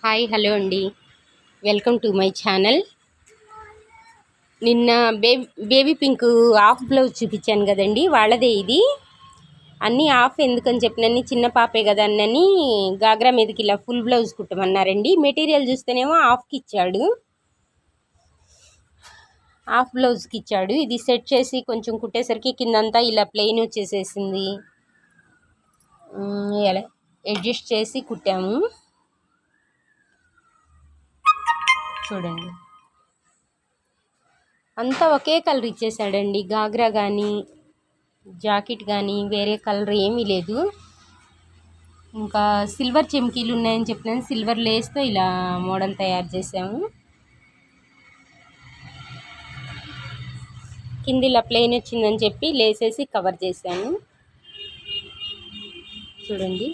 Hi hello అండి. Welcome to my channel. నిన్న baby pink half blouse చూపించాను కదండి, వాళ్ళదే ఇది. అన్నీ హాఫ్ ఎందుకని చెప్పినన్ని చిన్న పాపే కదా అన్నని గాగ్రా మీదకి ఇలా ఫుల్ బ్లౌజ్ కుట్టమన్నారండి. మెటీరియల్ చూస్తేనేమో హాఫ్కి ఇచ్చాడు, హాఫ్ బ్లౌజ్కి ఇచ్చాడు. ఇది సెట్ చేసి కొంచెం కుట్టేసరికి కిందంతా ఇలా ప్లెయిన్ వచ్చేసేసింది. ఇలా అడ్జస్ట్ చేసి కుట్టాము. చూడండి, అంతా ఒకే కలర్ ఇచ్చేసాడండి. గాగ్రా కానీ జాకెట్ కానీ వేరే కలర్ ఏమీ లేదు. ఇంకా సిల్వర్ చెమ్కీలు ఉన్నాయని చెప్పినాను, సిల్వర్ లేస్తో ఇలా మోడల్ తయారు చేసాము. కింద ఇలా ప్లెయిన్ వచ్చిందని చెప్పి లేసేసి కవర్ చేశాను. చూడండి,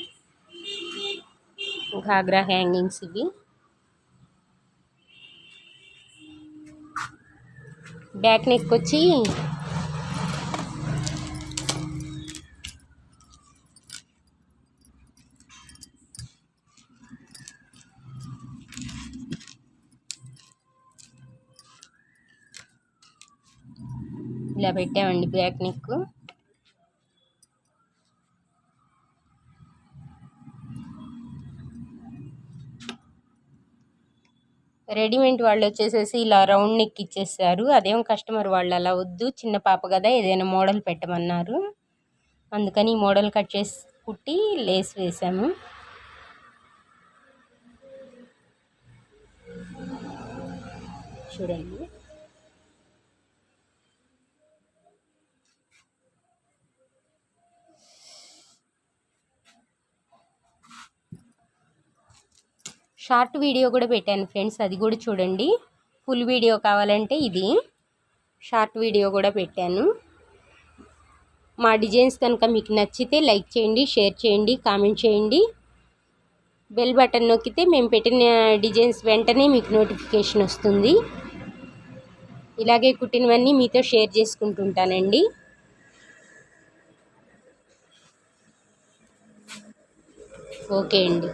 గాగ్రా హ్యాంగింగ్స్ ఇవి. బ్యాక్ నెక్ వచ్చి ఇలా పెట్టామండి. బ్యాక్ నెక్ రెడీమేడ్ వాళ్ళు వచ్చేసేసి ఇలా రౌండ్ నెక్ ఇచ్చేసారు. అదేం కస్టమర్ వాళ్ళు అలా వద్దు, చిన్న పాప కదా ఏదైనా మోడల్ పెట్టమన్నారు. అందుకని మోడల్ కట్ చేసి కుట్టి లేస్ వేసాము. చూడండి, షార్ట్ వీడియో కూడా పెట్టాను ఫ్రెండ్స్, అది కూడా చూడండి. ఫుల్ వీడియో కావాలంటే ఇది షార్ట్ వీడియో కూడా పెట్టాను. మా డిజైన్స్ కనుక మీకు నచ్చితే లైక్ చేయండి, షేర్ చేయండి, కామెంట్ చేయండి. బెల్ బటన్ నొక్కితే మేము పెట్టిన డిజైన్స్ వెంటనే మీకు నోటిఫికేషన్ వస్తుంది. ఇలాగే కుట్టినవన్నీ మీతో షేర్ చేసుకుంటుంటానండి. ఓకే అండి.